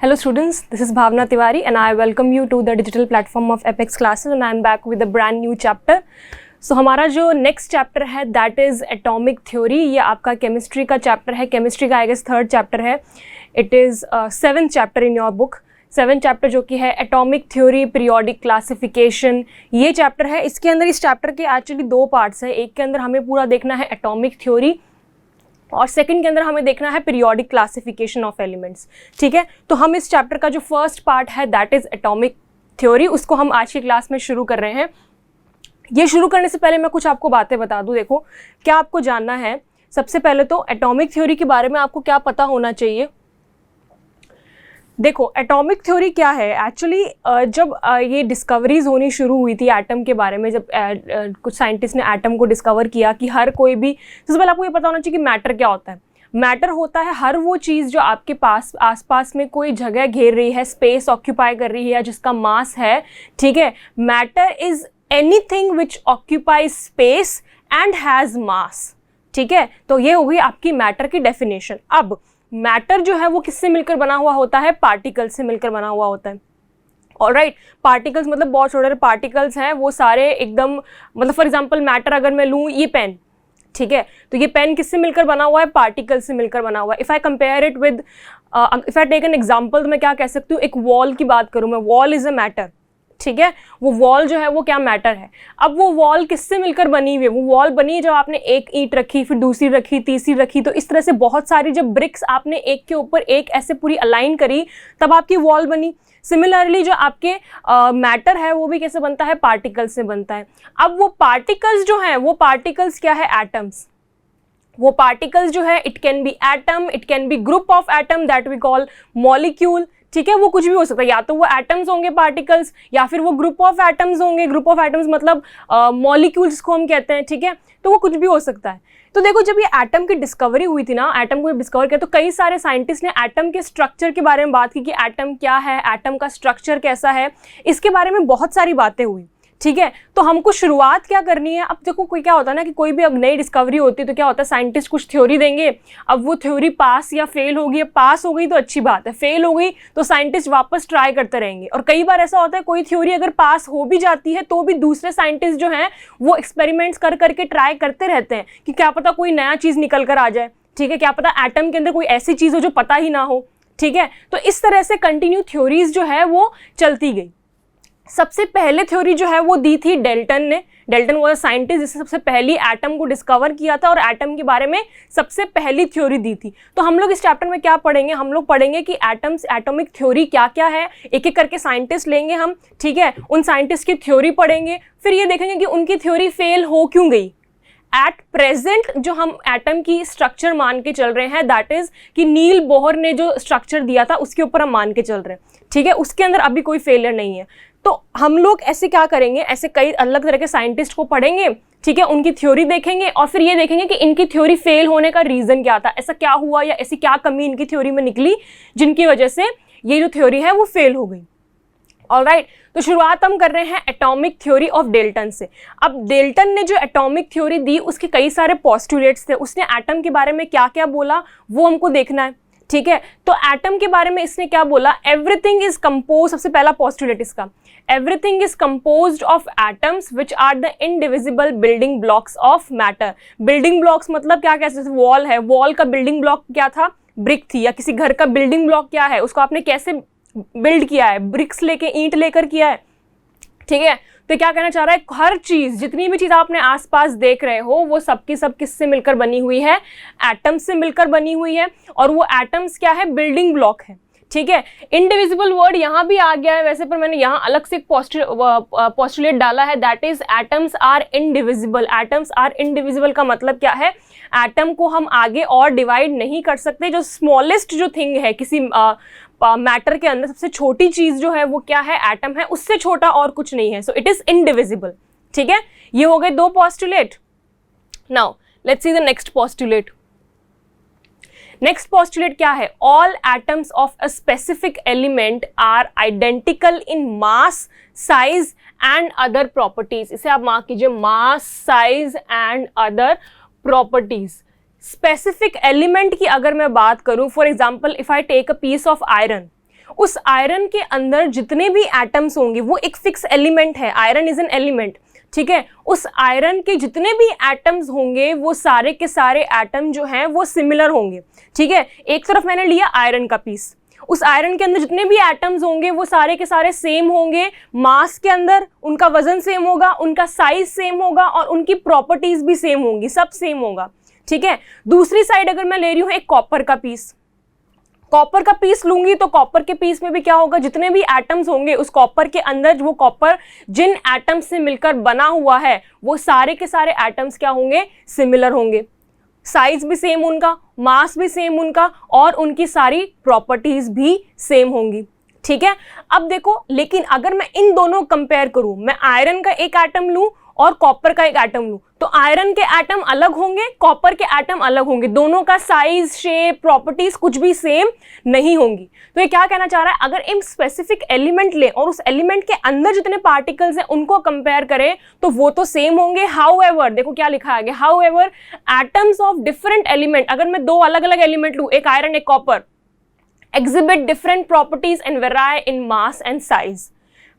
Hello students, this is Bhavna Tiwari and I welcome you to the digital platform of Apex classes and I am back with a brand new chapter. So हमारा जो next chapter है that is atomic theory. ये आपका chemistry का chapter है, chemistry का I guess third chapter है. It is 7th chapter in your book. 7th chapter जो कि है एटॉमिक थ्योरी पीरियोडिक क्लासिफिकेशन, ये चैप्टर है. इसके अंदर इस चैप्टर के एक्चुअली दो पार्ट्स हैं. एक के अंदर हमें पूरा देखना है एटॉमिक थ्योरी और सेकंड के अंदर हमें देखना है पीरियोडिक क्लासिफिकेशन ऑफ एलिमेंट्स. ठीक है, तो हम इस चैप्टर का जो फर्स्ट पार्ट है दैट इज़ एटॉमिक थ्योरी, उसको हम आज की क्लास में शुरू कर रहे हैं. ये शुरू करने से पहले मैं कुछ आपको बातें बता दूं. देखो, क्या आपको जानना है, सबसे पहले तो एटॉमिक थ्योरी के बारे में आपको क्या पता होना चाहिए. देखो, एटॉमिक थ्योरी क्या है एक्चुअली. जब ये डिस्कवरीज होनी शुरू हुई थी एटम के बारे में, जब कुछ साइंटिस्ट ने एटम को डिस्कवर किया कि हर कोई भी, सबसे पहले आपको ये पता होना चाहिए कि मैटर क्या होता है. मैटर होता है हर वो चीज़ जो आपके पास आसपास में कोई जगह घेर रही है, स्पेस ऑक्यूपाई कर रही है या जिसका मास है. ठीक है, matter is anything which occupies space and has मास. ठीक है, तो ये होगी आपकी मैटर की डेफिनेशन. अब मैटर जो है वो किससे मिलकर बना हुआ होता है? पार्टिकल से मिलकर बना हुआ होता है. ऑलराइट, पार्टिकल्स मतलब बहुत छोटे पार्टिकल्स हैं वो सारे एकदम, मतलब फॉर एग्जांपल मैटर अगर मैं लूँ ये पेन, ठीक है, तो ये पेन किससे मिलकर बना हुआ है? पार्टिकल से मिलकर बना हुआ है. If I compare it with, if I take an example, तो मैं क्या कह सकती हूँ, एक वॉल की बात करूँ मैं, वॉल इज़ अ मैटर. ठीक है, वो वॉल जो है वो क्या मैटर है. अब वो वॉल किससे मिलकर बनी हुई है? वो वॉल बनी जब आपने एक ईंट रखी, फिर दूसरी रखी, तीसरी रखी, तो इस तरह से बहुत सारी जब ब्रिक्स आपने एक के ऊपर एक ऐसे पूरी अलाइन करी तब आपकी वॉल बनी. सिमिलरली जो आपके मैटर है वो भी कैसे बनता है? पार्टिकल्स से बनता है. अब वो पार्टिकल्स जो हैं, वो पार्टिकल्स क्या है? एटम्स. वो पार्टिकल्स जो है it can be atom, it can be group of atom that we call molecule. ठीक है, वो कुछ भी हो सकता है, या तो वो एटम्स होंगे पार्टिकल्स या फिर वो ग्रुप ऑफ एटम्स होंगे. ग्रुप ऑफ एटम्स मतलब मॉलिक्यूल्स को हम कहते हैं. ठीक है, तो वो कुछ भी हो सकता है. तो देखो, जब ये एटम की डिस्कवरी हुई थी ना, एटम को डिस्कवर किया, तो कई सारे साइंटिस्ट ने एटम के स्ट्रक्चर के बारे में बात की कि एटम क्या है, एटम का स्ट्रक्चर कैसा है, इसके बारे में बहुत सारी बातें हुई. ठीक है, तो हमको शुरुआत क्या करनी है. अब देखो, कोई क्या होता है ना कि कोई भी अब नई डिस्कवरी होती है तो क्या होता है, साइंटिस्ट कुछ थ्योरी देंगे. अब वो थ्योरी पास या फेल होगी. पास हो गई तो अच्छी बात है, फेल हो गई तो साइंटिस्ट वापस ट्राई करते रहेंगे. और कई बार ऐसा होता है कोई थ्योरी अगर पास हो भी जाती है तो भी दूसरे साइंटिस्ट जो हैं वो एक्सपेरिमेंट्स कर करके ट्राई करते रहते हैं कि क्या पता कोई नया चीज़ निकल कर आ जाए. ठीक है, क्या पता एटम के अंदर कोई ऐसी चीज़ हो जो पता ही ना हो. ठीक है, तो इस तरह से कंटिन्यू थ्योरीज जो है वो चलती गई. सबसे पहले थ्योरी जो है वो दी थी डेल्टन ने. डेल्टन वो साइंटिस्ट जिसने सबसे पहली एटम को डिस्कवर किया था और एटम के बारे में सबसे पहली थ्योरी दी थी. तो हम लोग इस चैप्टर में क्या पढ़ेंगे? हम लोग पढ़ेंगे कि एटम्स, एटॉमिक थ्योरी क्या क्या है. एक एक करके साइंटिस्ट लेंगे हम. ठीक है, उन साइंटिस्ट की थ्योरी पढ़ेंगे, फिर ये देखेंगे कि उनकी थ्योरी फेल हो क्यों गई. एट प्रेजेंट जो हम एटम की स्ट्रक्चर मान के चल रहे हैं दैट इज कि नील बोहर ने जो स्ट्रक्चर दिया था उसके ऊपर हम मान के चल रहे हैं. ठीक है, उसके अंदर अभी कोई फेलियर नहीं है. तो हम लोग ऐसे क्या करेंगे, ऐसे कई अलग तरह के साइंटिस्ट को पढ़ेंगे. ठीक है, उनकी थ्योरी देखेंगे और फिर ये देखेंगे कि इनकी थ्योरी फेल होने का रीज़न क्या था, ऐसा क्या हुआ या ऐसी क्या कमी इनकी थ्योरी में निकली जिनकी वजह से ये जो थ्योरी है वो फेल हो गई. ऑलराइट, तो शुरुआत हम कर रहे हैं एटॉमिक थ्योरी ऑफ डेल्टन से. अब डेल्टन ने जो एटॉमिक थ्योरी दी उसके कई सारे पोस्टुलेट्स थे. उसने एटम के बारे में क्या क्या बोला वो हमको देखना है. ठीक है, तो एटम के बारे में इसने क्या बोला? एवरीथिंग इज कंपोज, सबसे पहला पोस्टुलेट इसका, everything is composed of atoms which are the indivisible building blocks of matter. Building blocks मतलब क्या, कैसे वॉल है, वॉल का बिल्डिंग ब्लॉक क्या था? ब्रिक थी. या किसी घर का बिल्डिंग ब्लॉक क्या है, उसको आपने कैसे बिल्ड किया है? ब्रिक्स लेके, ईंट लेकर किया है. ठीक है, तो क्या कहना चाह रहा है, हर चीज, जितनी भी चीज आपने आसपास देख रहे हो वो सबकी सब किससे मिलकर बनी हुई है? एटम्स से मिलकर बनी हुई है. और वो एटम्स क्या है? बिल्डिंग ब्लॉक है. ठीक है, इनडिविजिबल वर्ड यहाँ भी आ गया है वैसे, पर मैंने यहाँ अलग से एक पोस्टुलेट डाला है that is atoms are indivisible. Atoms are indivisible का मतलब क्या है? एटम को हम आगे और डिवाइड नहीं कर सकते. जो स्मॉलेस्ट जो थिंग है किसी मैटर के अंदर, सबसे छोटी चीज जो है वो क्या है? एटम है. उससे छोटा और कुछ नहीं है. So it is indivisible. ठीक है, ये हो गए दो postulate. Now let's see the next postulate. Next postulate क्या है? All atoms of a specific element are identical in mass, size and other properties. इसे आप मार्क कीजिए, mass, size and other properties. Specific element की अगर मैं बात करूं, for example if I take a piece of iron, उस iron के अंदर जितने भी एटम्स होंगे, वो एक फिक्स एलिमेंट है, आयरन इज एन एलिमेंट, ठीक है, उस आयरन के जितने भी एटम्स होंगे वो सारे के सारे एटम जो हैं वो सिमिलर होंगे, ठीक है। एक तरफ मैंने लिया आयरन का पीस, उस आयरन के अंदर जितने भी एटम्स होंगे वो सारे के सारे सेम होंगे, मास के अंदर उनका वजन सेम होगा, उनका साइज सेम होगा और उनकी प्रॉपर्टीज भी सेम होंगी, सब सेम होगा, ठीक है। दूसरी साइड अगर मैं ले रही हूँ एक कॉपर का पीस, कॉपर का पीस लूंगी तो कॉपर के पीस में भी क्या होगा, जितने भी एटम्स होंगे उस कॉपर के अंदर, वो कॉपर जिन एटम्स से मिलकर बना हुआ है वो सारे के सारे एटम्स क्या होंगे, सिमिलर होंगे, साइज भी सेम उनका, मास भी सेम उनका और उनकी सारी प्रॉपर्टीज भी सेम होंगी, ठीक है। अब देखो, लेकिन अगर मैं इन दोनों कंपेयर करूं, मैं आयरन का एक एटम लूं और कॉपर का एक एटम लूं, तो आयरन के एटम अलग होंगे, कॉपर के एटम अलग होंगे, दोनों का साइज, शेप, प्रॉपर्टीज कुछ भी सेम नहीं होंगी। तो ये क्या कहना चाह रहा है, अगर एक स्पेसिफिक एलिमेंट ले और उस एलिमेंट के अंदर जितने पार्टिकल्स हैं उनको कंपेयर करें तो वो तो सेम होंगे। हाउएवर, देखो क्या लिखा है आगे, however atoms of different element, अगर मैं दो अलग अलग एलिमेंट लूं, एक आयरन एक copper, exhibit different properties and vary in mass and size।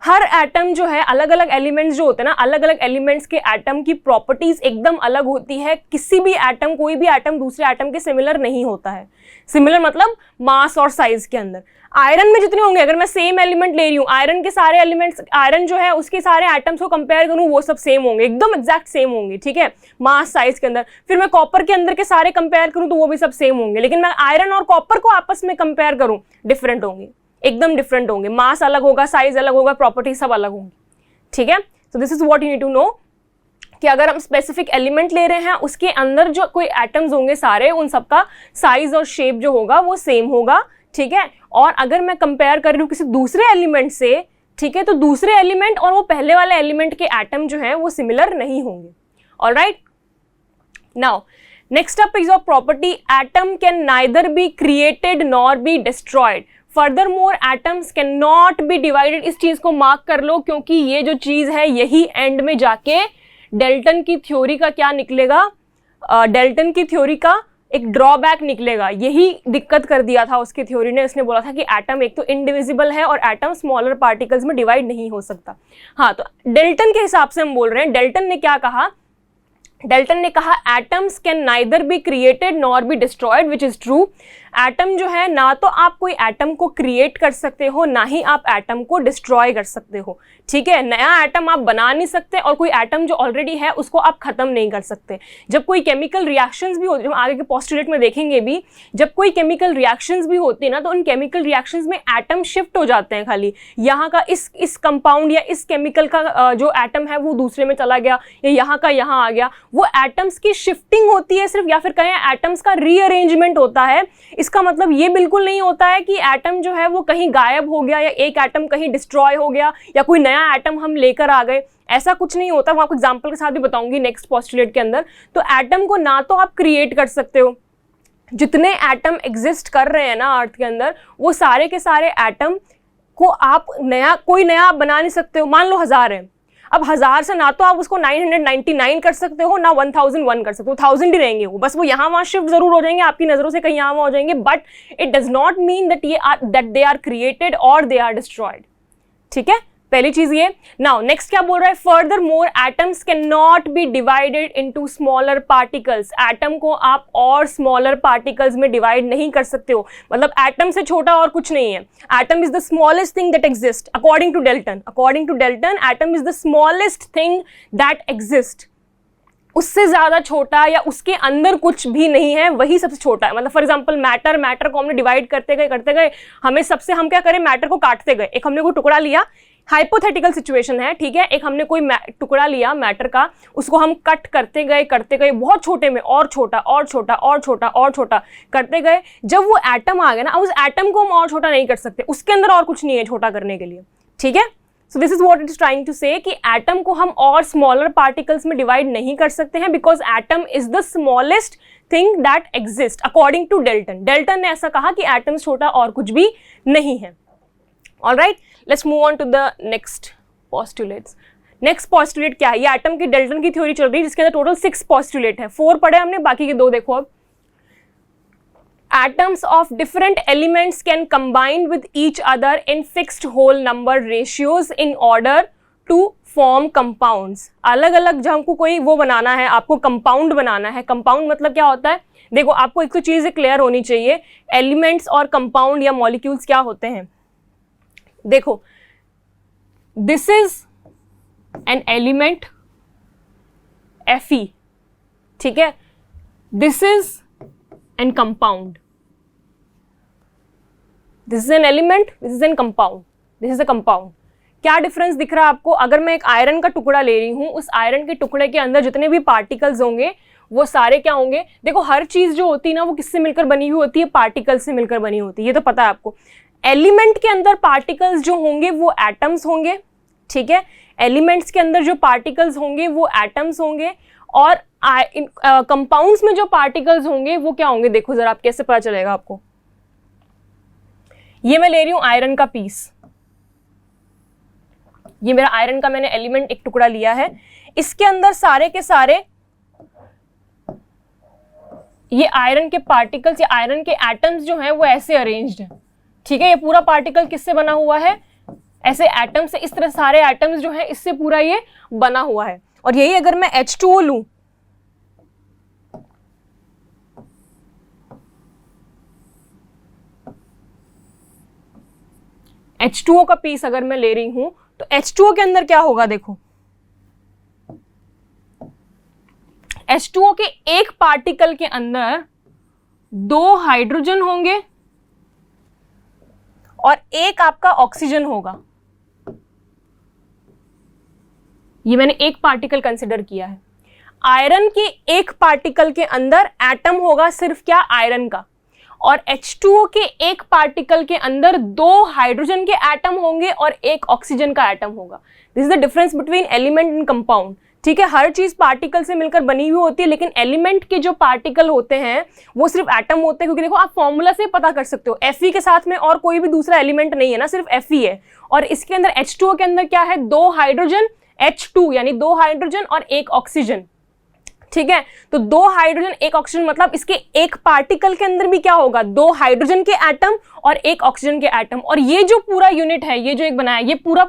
Her atom जो है, अलग अलग एलिमेंट्स जो होते हैं ना, अलग अलग एलिमेंट्स के एटम की प्रॉपर्टीज एकदम अलग होती है। किसी भी एटम, कोई भी एटम दूसरे एटम के सिमिलर नहीं होता है। सिमिलर मतलब मास और साइज के अंदर। आयरन में जितने होंगे, अगर मैं सेम एलिमेंट ले रही हूँ, आयरन के सारे एलिमेंट्स, आयरन जो है उसके सारे एटम्स को कंपेयर करूँ वो सब सेम होंगे, एकदम एग्जैक्ट सेम होंगे, ठीक है, मास साइज के अंदर। फिर मैं कॉपर के अंदर के सारे कंपेयर करूँ तो वो भी सब सेम होंगे, लेकिन मैं आयरन और कॉपर को आपस में कंपेयर करूँ, डिफरेंट होंगे, एकदम डिफरेंट होंगे, मास अलग होगा, साइज अलग होगा, प्रॉपर्टी सब अलग होंगी, ठीक है। So this is what you need to know कि अगर हम स्पेसिफिक एलिमेंट ले रहे हैं उसके अंदर जो कोई एटम्स होंगे सारे, उन सबका साइज और शेप जो होगा वो सेम होगा, ठीक है। और अगर मैं कंपेयर कर रही हूँ किसी दूसरे एलिमेंट से, ठीक है, तो दूसरे एलिमेंट और वो पहले वाले एलिमेंट के एटम जो हैं वो सिमिलर नहीं होंगे। Alright, now next up is your property, atom can neither be created nor be destroyed. Furthermore atoms can not be divided. इस चीज को मार्क कर लो क्योंकि ये जो चीज है यही एंड में जाके डेल्टन की थ्योरी का क्या निकलेगा, डेल्टन की थ्योरी का एक ड्रॉबैक निकलेगा। यही दिक्कत कर दिया था उसकी थ्योरी ने। उसने बोला था कि एटम एक तो इनडिविजिबल है और एटम स्मॉलर पार्टिकल्स में डिवाइड नहीं हो सकता। हाँ, तो डेल्टन के हिसाब से हम बोल रहे हैं, डेल्टन ने क्या कहा, डेल्टन ने कहा atoms can neither be created nor be destroyed, which is true. Atom जो है, ना तो आप कोई एटम को क्रिएट कर सकते हो, ना ही आप एटम को डिस्ट्रॉय कर सकते हो, ठीक है। नया एटम आप बना नहीं सकते और कोई एटम जो ऑलरेडी है उसको आप खत्म नहीं कर सकते। जब कोई केमिकल रिएक्शंस भी होती है, हम आगे के पोस्टुलेट में देखेंगे भी, जब कोई केमिकल रिएक्शंस भी होती है ना, तो उन केमिकल रिएक्शंस में एटम शिफ्ट हो जाते हैं। खाली यहाँ का इस कंपाउंड या इस केमिकल का जो एटम है वो दूसरे में चला गया, या यहाँ का यहाँ आ गया, वो एटम्स की शिफ्टिंग होती है सिर्फ, या फिर कहें एटम्स का रीअरेंजमेंट होता है। इसका मतलब ये बिल्कुल नहीं होता है कि एटम जो है वो कहीं गायब हो गया या एक एटम कहीं डिस्ट्रॉय हो गया या कोई नया एटम हम लेकर आ गए, ऐसा कुछ नहीं होता। मैं आपको एग्जांपल के साथ भी बताऊंगी नेक्स्ट पोस्टुलेट के अंदर। तो एटम को ना तो आप क्रिएट कर सकते हो, जितने एटम एग्जिस्ट कर रहे हैं ना अर्थ के अंदर, वो सारे के सारे एटम को आप कोई नया आप बना नहीं सकते हो। मान लो 1000 है, अब 1000 से ना तो आप उसको 999 कर सकते हो, ना 1001 कर सकते हो, 1000 ही रहेंगे वो, बस वो यहाँ वहाँ शिफ्ट जरूर हो जाएंगे आपकी नजरों से, कहीं यहाँ वहाँ हो जाएंगे, but it does not mean that they are created और दे आर डिस्ट्रॉयड, ठीक है। पहली चीज ये। नाउ नेक्स्ट क्या बोल रहा है, further more atoms can not be divided into smaller particles. Atom को आप और स्मॉलर पार्टिकल्स में डिवाइड नहीं कर सकते हो, मतलब एटम से छोटा और कुछ नहीं है। Atom is the smallest thing that exist according to Dalton. According to Dalton atom is the smallest thing that exist. उससे ज्यादा छोटा या उसके अंदर कुछ भी नहीं है, वही सबसे छोटा है। मतलब फॉर एग्जांपल मैटर को हमने डिवाइड करते गए, हमें सबसे, हम क्या करें, मैटर को काटते गए। एक हमने कोई टुकड़ा लिया, हाइपोथेटिकल सिचुएशन है, ठीक है, एक हमने कोई टुकड़ा लिया मैटर का, उसको हम कट करते गए बहुत छोटे में, और छोटा और छोटा और छोटा और छोटा करते गए। जब वो एटम आ गया ना, उस एटम को हम और छोटा नहीं कर सकते, उसके अंदर और कुछ नहीं है छोटा करने के लिए, ठीक है। So this is what it is trying to say कि एटम को हम और स्मॉलर पार्टिकल्स में डिवाइड नहीं कर सकते हैं, because atom is the smallest thing that exist according to Dalton. Dalton ने ऐसा कहा कि एटम छोटा और कुछ भी नहीं है। Alright, let's move on to the next postulates. Next postulate क्या है, ये एटम की डेल्टन की थ्योरी चल रही है जिसके अंदर टोटल 6 पोस्टुलेट है। 4 पढ़े हमने, बाकी के 2 देखो। अब atoms of different elements can combine with each other in fixed whole number ratios in order to form compounds. अलग अलग जब हमको कोई वो बनाना है, आपको कंपाउंड बनाना है. कंपाउंड मतलब क्या होता है? देखो, आपको एक तो चीज़ क्लियर होनी चाहिए, एलिमेंट्स और कंपाउंड या मॉलिक्यूल्स क्या होते हैं. देखो, this is an element Fe, ठीक है. This is an compound. This is an element, this is an compound, this is a compound. क्या डिफरेंस दिख रहा है आपको? अगर मैं एक आयरन का टुकड़ा ले रही हूं, उस आयरन के टुकड़े के अंदर जितने भी पार्टिकल्स होंगे वो सारे क्या होंगे? देखो, हर चीज जो होती है ना वो किससे मिलकर बनी हुई होती है? पार्टिकल से मिलकर बनी होती है, ये तो पता है आपको. एलिमेंट के अंदर पार्टिकल्स जो होंगे वो एटम्स होंगे, ठीक है. एलिमेंट्स के अंदर जो पार्टिकल्स होंगे वो एटम्स होंगे, और कंपाउंड्स में जो पार्टिकल्स होंगे वो क्या होंगे? देखो जरा, आप कैसे पता चलेगा आपको. ये मैं ले रही हूं आयरन का पीस, ये मेरा आयरन का मैंने एलिमेंट एक टुकड़ा लिया है. इसके अंदर सारे के सारे ये आयरन के पार्टिकल्स या आयरन के एटम्स जो हैं वो ऐसे अरेंज्ड हैं, ठीक है. ये पूरा पार्टिकल किससे बना हुआ है? ऐसे एटम से. इस तरह सारे एटम्स जो हैं इससे पूरा ये बना हुआ है. और यही अगर मैं H2O लूं, H2O का पीस अगर मैं ले रही हूं तो H2O के अंदर क्या होगा? देखो, H2O के एक पार्टिकल के अंदर 2 हाइड्रोजन होंगे और एक आपका ऑक्सीजन होगा. ये मैंने एक पार्टिकल कंसिडर किया है. आयरन के एक पार्टिकल के अंदर एटम होगा सिर्फ क्या? आयरन का. और H2O के एक पार्टिकल के अंदर 2 हाइड्रोजन के एटम होंगे और एक ऑक्सीजन का एटम होगा. This is the difference between element and compound, ठीक है. हर चीज पार्टिकल से मिलकर बनी हुई होती है, लेकिन एलिमेंट के जो पार्टिकल होते हैं वो सिर्फ एटम होते हैं, क्योंकि देखो आप फॉर्मूला से पता कर सकते हो, Fe के साथ में और कोई भी दूसरा एलिमेंट नहीं है ना, सिर्फ Fe है. और इसके अंदर H2O के अंदर क्या है? 2 हाइड्रोजन, H2 यानी 2 हाइड्रोजन और एक ऑक्सीजन, ठीक है. तो 2 हाइड्रोजन एक ऑक्सीजन, मतलब इसके एक पार्टिकल के अंदर भी क्या होगा? 2 हाइड्रोजन के एटम और एक ऑक्सीजन के एटम. और ये जो पूरा यूनिट है, ये जो एक बनाया, ये पूरा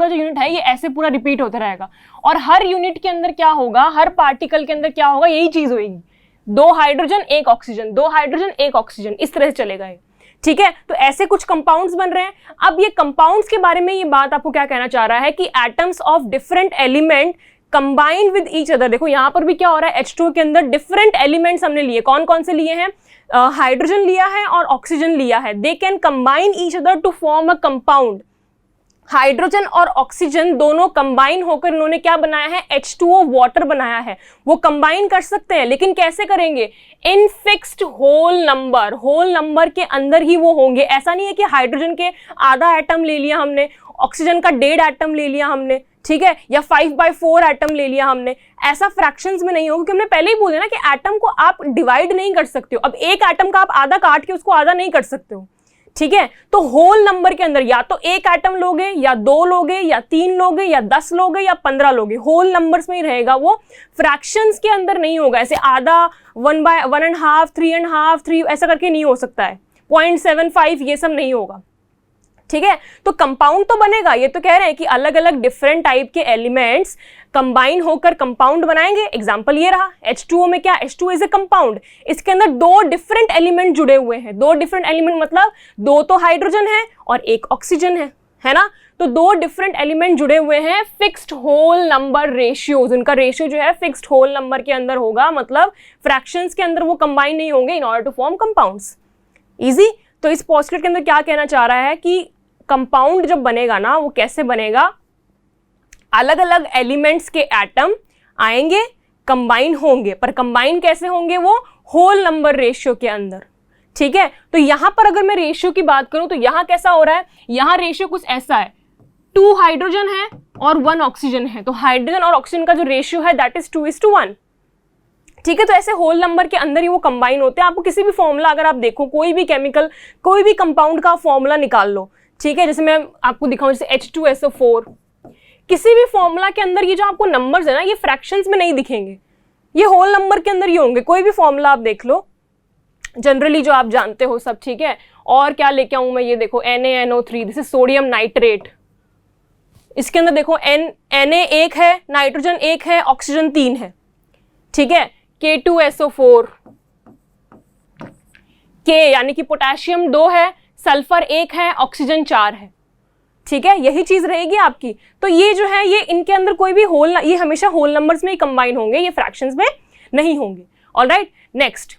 जो यूनिट है ये ऐसे पूरा रिपीट होता रहेगा. और हर यूनिट के अंदर क्या होगा? हर पार्टिकल के अंदर क्या होगा? यही चीज होगी, 2 हाइड्रोजन एक ऑक्सीजन, 2 हाइड्रोजन एक ऑक्सीजन, इस तरह से चलेगा ये, ठीक है. तो ऐसे कुछ कंपाउंड्स बन रहे हैं. अब ये कंपाउंड्स के बारे में ये बात आपको क्या कहना चाह रहा है कि atoms of different element combine with each other. देखो यहां पर भी क्या हो रहा है? H2O के अंदर डिफरेंट एलिमेंट्स हमने लिए. कौन कौन से लिए हैं? हाइड्रोजन लिया है और ऑक्सीजन लिया है. They can combine each other to form a compound. Hydrogen और ऑक्सीजन दोनों कंबाइन होकर इन्होंने क्या बनाया है? H2O वाटर बनाया है. वो कंबाइन कर सकते हैं, लेकिन कैसे करेंगे? In fixed whole number. Whole number के अंदर ही वो होंगे. ऐसा नहीं है कि हाइड्रोजन के आधा एटम ले लिया हमने, ऑक्सीजन का 1.5 एटम ले लिया हमने, ठीक है, या 5/4 एटम ले लिया हमने. ऐसा फ्रैक्शंस में नहीं होगा, क्योंकि हमने पहले ही बोला ना कि एटम को आप डिवाइड नहीं कर सकते हो. अब एक एटम का आप आधा काट के उसको आधा नहीं कर सकते हो, ठीक है. तो होल नंबर के अंदर या तो एक एटम लोगे, या 2 लोगे, या 3 लोगे, या 10 लोगे, या 15 लोगे. होल नंबर्स में ही रहेगा वो, फ्रैक्शंस के अंदर नहीं होगा. ऐसे आधा, 1/1.5, 3.5, 3 ऐसा करके नहीं हो सकता है. 0.75 ये सब नहीं होगा, ठीक है. तो कंपाउंड तो बनेगा. ये तो कह रहे हैं कि अलग अलग डिफरेंट टाइप के एलिमेंट्स कंबाइन होकर कंपाउंड बनाएंगे. एग्जांपल ये रहा, H2O में क्या? H2O is a compound. इसके अंदर 2 डिफरेंट एलिमेंट जुड़े हुए हैं. 2 डिफरेंट एलिमेंट मतलब 2 तो हाइड्रोजन है और एक ऑक्सीजन है ना. तो 2 डिफरेंट एलिमेंट जुड़े हुए हैं. फिक्स्ड होल नंबर रेशियोज, उनका रेशियो जो है फिक्स्ड होल नंबर के अंदर होगा, मतलब फ्रैक्शंस के अंदर वो कंबाइन नहीं होंगे in order to form compounds. Easy. तो इस पोस्टुलेट के अंदर क्या कहना चाह रहा है कि कंपाउंड जब बनेगा ना वो कैसे बनेगा? अलग अलग एलिमेंट्स के एटम आएंगे, कंबाइन होंगे, पर कंबाइन कैसे होंगे? वो होल नंबर रेशियो के अंदर, ठीक है. तो यहां पर अगर मैं रेशियो की बात करूं तो यहां कैसा हो रहा है? यहां रेशियो कुछ ऐसा है, 2 हाइड्रोजन है और 1 ऑक्सीजन है. तो हाइड्रोजन और ऑक्सीजन का जो रेशियो है दैट इज 2:1, ठीक है. तो ऐसे होल नंबर के अंदर ही वो कंबाइन होते हैं. आपको किसी भी फॉर्मूला अगर आप देखो, कोई भी केमिकल, कोई भी कंपाउंड का फॉर्मूला निकाल लो, ठीक है. जैसे मैं आपको दिखाऊं, जैसे H2SO4, किसी भी फॉर्मूला के अंदर ये जो आपको नंबर्स है ना, ये फ्रैक्शंस में नहीं दिखेंगे, ये होल नंबर के अंदर ही होंगे. कोई भी फॉर्मूला आप देख लो, जनरली जो आप जानते हो सब, ठीक है। और क्या लेके आऊँ मैं, ये देखो NaNO3, this is sodium nitrate. इसके अंदर देखो Na 1 है, नाइट्रोजन 1 है, ऑक्सीजन 3 है, ठीक है। K2SO4, K यानी कि पोटेशियम 2 है, सल्फर 1 है, ऑक्सीजन 4 है, ठीक है। यही चीज रहेगी आपकी। तो ये जो है, ये इनके अंदर कोई भी होल, ये हमेशा होल नंबर्स में ही कंबाइन होंगे, ये फ्रैक्शंस में नहीं होंगे। Alright, next,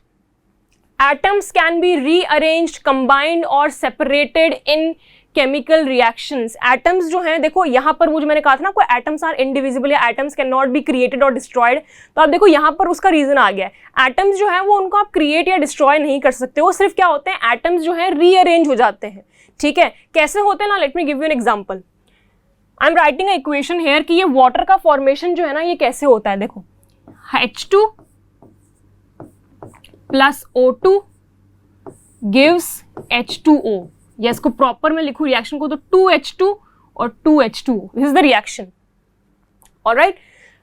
atoms can be rearranged, combined और separated in chemical reactions. Atoms जो हैं, देखो यहाँ पर वो जो मैंने कहा था ना, कोई एटम्स आर इनडिविजिबल या atoms can not be created और डिस्ट्रॉयड, तो आप देखो यहाँ पर उसका रीजन आ गया है। एटम्स जो है वो उनको आप क्रिएट या डिस्ट्रॉय नहीं कर सकते, वो सिर्फ क्या होते हैं, एटम्स जो है रीअरेंज हो जाते हैं, ठीक है। कैसे होते हैं ना, let me give you an example. I am writing a equation here कि ये वाटर का फॉर्मेशन जो है ना, ये कैसे होता है। देखो H2 plus O2 gives H2O, या इसको प्रॉपर में लिखूं रिएक्शन को तो 2H2 और 2H2, this is the reaction. Alright,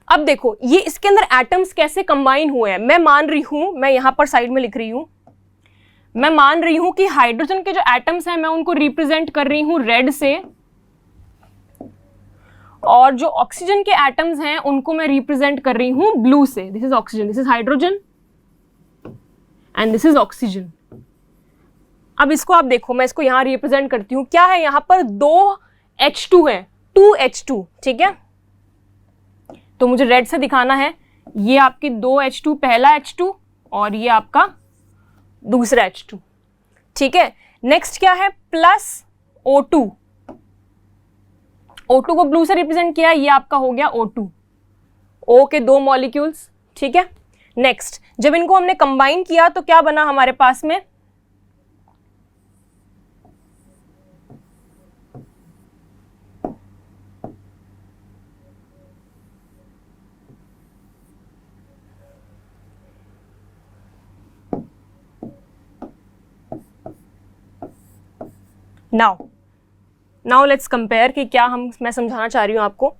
अब देखो ये इसके अंदर एटम्स कैसे कंबाइन हुए हैं। मैं मान रही हूं, मैं यहां पर साइड में लिख रही हूं, मैं मान रही हूं कि हाइड्रोजन के जो एटम्स हैं मैं उनको रिप्रेजेंट कर रही हूं रेड से, और जो ऑक्सीजन के एटम्स हैं उनको मैं रिप्रेजेंट कर रही हूं ब्लू से। This is oxygen, this is hydrogen and this is oxygen. अब इसको आप देखो, मैं इसको यहां रिप्रेजेंट करती हूं, क्या है यहाँ पर 2 H2 है, 2H2, ठीक है। तो मुझे रेड से दिखाना है, ये आपकी 2 H2, पहला H2 और ये आपका दूसरा H2, ठीक है। नेक्स्ट क्या है, प्लस O2, O2 को ब्लू से रिप्रेजेंट किया, ये आपका हो गया O2, O के 2 मॉलिक्यूल्स, ठीक है। नेक्स्ट, जब इनको हमने कंबाइन किया तो क्या बना हमारे पास में, नाउ लेट्स कंपेयर कि क्या मैं समझाना चाह रही हूं आपको।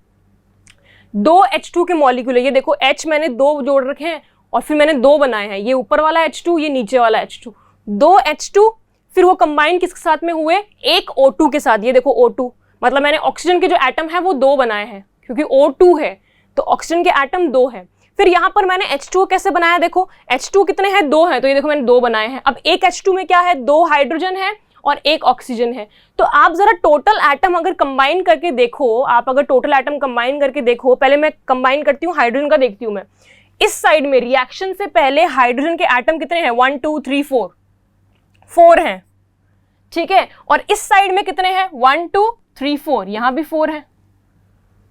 2 H2 के मॉलिक्यूल है, ये देखो H मैंने 2 जोड़ रखे हैं और फिर मैंने 2 बनाए हैं, ये ऊपर वाला H2, ये नीचे वाला H2, 2 H2, फिर वो कंबाइन किसके साथ में हुए, एक O2 के साथ। ये देखो O2, मतलब मैंने ऑक्सीजन के जो एटम है वो 2 बनाए हैं, क्योंकि O2 है तो ऑक्सीजन के एटम 2 है। फिर यहाँ पर मैंने H2 कैसे बनाया, देखो H2 कितने हैं, 2 हैं, तो ये देखो मैंने 2 बनाए हैं। अब एक H2 में क्या है, 2 हाइड्रोजन है और एक ऑक्सीजन है। तो आप जरा टोटल एटम अगर कंबाइन करके देखो, आप अगर टोटल एटम कंबाइन करके देखो, पहले मैं कंबाइन करती हूँ हाइड्रोजन का, देखती हूँ मैं इस साइड में रिएक्शन से पहले हाइड्रोजन के एटम कितने हैं, 1 2 3 4 हैं, ठीक है। और इस साइड में कितने हैं, 1 2 3 4, यहां भी 4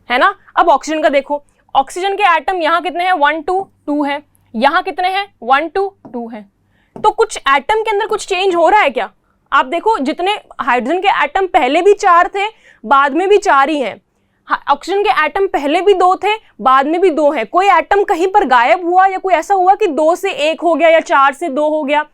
है ना। अब ऑक्सीजन का देखो, ऑक्सीजन के एटम यहां कितने हैं, 1 2 2 है, यहां कितने हैं, 1 2 2 है। तो कुछ एटम के अंदर कुछ चेंज हो रहा है क्या, आप देखो जितने हाइड्रोजन के एटम पहले भी 4 थे, बाद में भी 4 ही हैं, ऑक्सीजन के एटम पहले भी 2 थे, बाद में भी 2 हैं। कोई एटम कहीं पर गायब हुआ या कोई ऐसा हुआ कि 2 से 1 हो गया या 4 से 2 हो गया,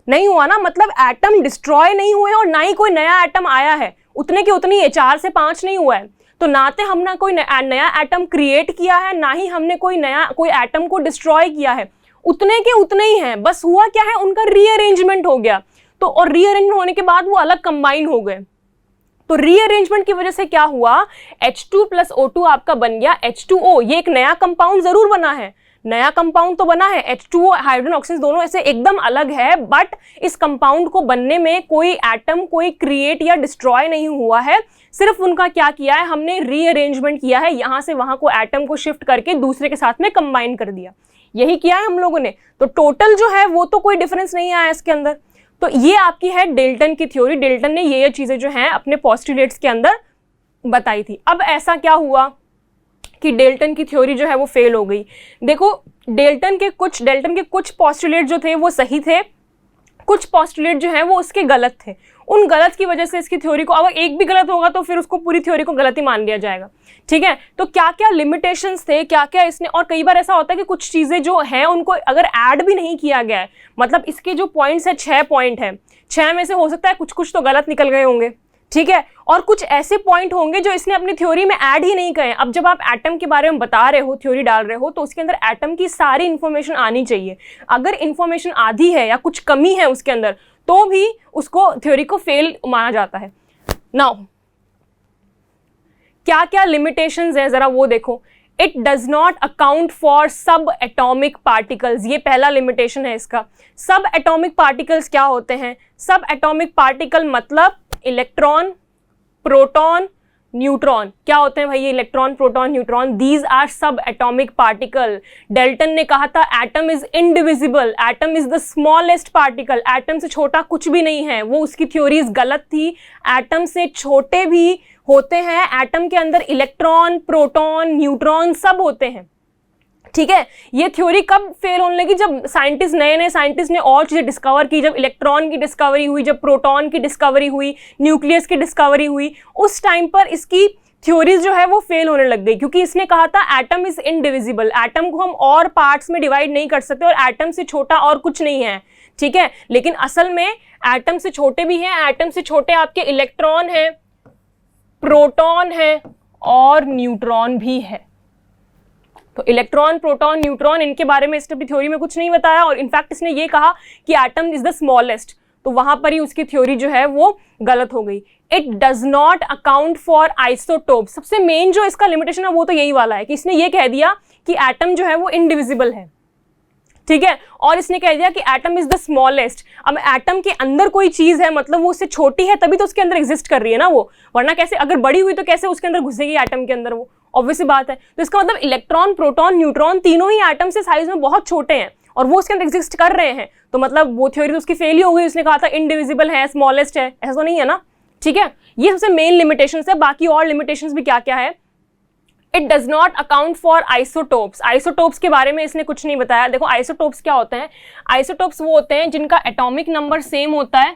नहीं हुआ ना। मतलब एटम डिस्ट्रॉय नहीं हुए और ना ही कोई नया एटम आया है, उतने की उतनी है, 4 से 5 नहीं हुआ है। तो ना तो हमने कोई नया एटम क्रिएट किया है, ना ही हमने कोई एटम को डिस्ट्रॉय किया है, उतने के उतने ही हैं। बस हुआ क्या है, उनका रीअरेंजमेंट हो गया, तो और रीअरेंजमेंट होने के बाद वो अलग कंबाइन हो गए। तो रीअरेंजमेंट की वजह से क्या हुआ, H2 प्लस O2 आपका बन गया H2O। ये एक नया कंपाउंड जरूर बना है, नया कंपाउंड तो बना है, H2O हाइड्रोजन ऑक्सीजन दोनों ऐसे एकदम अलग है, बट इस कंपाउंड को बनने में कोई एटम कोई क्रिएट या डिस्ट्रॉय नहीं हुआ है, सिर्फ उनका क्या किया है, हमने रीअरेंजमेंट किया है, यहां से वहां को एटम को शिफ्ट करके दूसरे के साथ में कंबाइन कर दिया, यही किया है हम लोगों ने। तो टोटल जो है वो तो कोई डिफरेंस नहीं आया इसके अंदर। तो ये आपकी है डेल्टन की थ्योरी, डेल्टन ने ये चीजें जो हैं अपने पोस्टुलेट्स के अंदर बताई थी। अब ऐसा क्या हुआ कि डेल्टन की थ्योरी जो है वो फेल हो गई। देखो डेल्टन के कुछ पोस्टुलेट जो थे वो सही थे, कुछ पोस्टुलेट जो है वो उसके गलत थे। उन गलत की वजह से इसकी थ्योरी को, अगर एक भी गलत होगा तो फिर उसको पूरी थ्योरी को गलत ही मान लिया जाएगा, ठीक है। तो क्या क्या लिमिटेशंस थे, क्या क्या इसने, और कई बार ऐसा होता है कि कुछ चीजें जो हैं उनको अगर ऐड भी नहीं किया गया है, मतलब इसके जो पॉइंट्स है 6 पॉइंट है, 6 में से हो सकता है कुछ कुछ तो गलत निकल गए होंगे, ठीक है, और कुछ ऐसे पॉइंट होंगे जो इसने अपनी थ्योरी में ऐड ही नहीं किए। अब जब आप एटम के बारे में बता रहे हो, थ्योरी डाल रहे हो, तो उसके अंदर एटम की सारी इंफॉर्मेशन आनी चाहिए। अगर इंफॉर्मेशन आधी है या कुछ कमी है उसके अंदर, तो भी उसको थ्योरी को फेल माना जाता है। नाउ क्या क्या लिमिटेशंस है जरा वो देखो। It does not account for सब एटॉमिक पार्टिकल्स, ये पहला लिमिटेशन है इसका। सब एटॉमिक पार्टिकल्स क्या होते हैं? सब एटॉमिक पार्टिकल मतलब इलेक्ट्रॉन, प्रोटॉन, न्यूट्रॉन। क्या होते हैं भाई ये electron, proton, neutron? These are subatomic particle. Dalton ने कहा था atom is indivisible, atom is the smallest particle, atom से छोटा कुछ भी नहीं है। वो उसकी थ्योरीज गलत थी। एटम से छोटे भी होते हैं, एटम के अंदर इलेक्ट्रॉन, प्रोटॉन, न्यूट्रॉन सब होते हैं। ठीक है, ये थ्योरी कब फेल होने लगी? जब साइंटिस्ट, नए नए साइंटिस्ट ने और चीजें डिस्कवर की, जब इलेक्ट्रॉन की डिस्कवरी हुई, जब प्रोटॉन की डिस्कवरी हुई, न्यूक्लियस की डिस्कवरी हुई, उस टाइम पर इसकी थ्योरीज जो है वो फेल होने लग गई, क्योंकि इसने कहा था एटम इज इनडिविजिबल, एटम को हम और पार्ट्स में डिवाइड नहीं कर सकते और एटम से छोटा और कुछ नहीं है। ठीक है, लेकिन असल में एटम से छोटे भी हैं। एटम से छोटे आपके इलेक्ट्रॉन है, प्रोटॉन है और न्यूट्रॉन भी है। तो इलेक्ट्रॉन, प्रोटॉन, न्यूट्रॉन, इनके बारे में इसने अपनी थ्योरी में कुछ नहीं बताया, और इनफैक्ट इसने ये कहा कि एटम इज द स्मॉलेस्ट, तो वहां पर ही उसकी थ्योरी जो है वो गलत हो गई। It does not account for isotope. सबसे मेन जो इसका लिमिटेशन है वो तो यही वाला है कि इसने ये कह दिया कि एटम जो है वो इनडिविजिबल है। ठीक है, और इसने कह दिया कि एटम इज द स्मॉलेस्ट। अब एटम के अंदर कोई चीज है, मतलब वो उससे छोटी है तभी तो उसके अंदर एग्जिस्ट कर रही है ना वो, वरना कैसे, अगर बड़ी हुई तो कैसे उसके अंदर घुसेगी एटम के अंदर? वो ऑब्वियस बात है। तो इसका मतलब इलेक्ट्रॉन, प्रोटॉन, न्यूट्रॉन तीनों ही एटम से साइज में बहुत छोटे हैं और वो उसके अंदर एग्जिस्ट कर रहे हैं, तो मतलब वो थ्योरी तो उसकी फेल ही हो गई। उसने कहा था इनडिविजिबल है, स्मॉलेस्ट है, ऐसा तो नहीं है ना। ठीक है, ये सबसे मेन लिमिटेशंस है। बाकी और लिमिटेशंस भी क्या क्या है? It does not account for isotopes. Isotopes के बारे में इसने कुछ नहीं बताया। देखो आइसोटोप्स क्या होते हैं? आइसोटोप्स वो होते हैं जिनका एटॉमिक नंबर सेम होता है।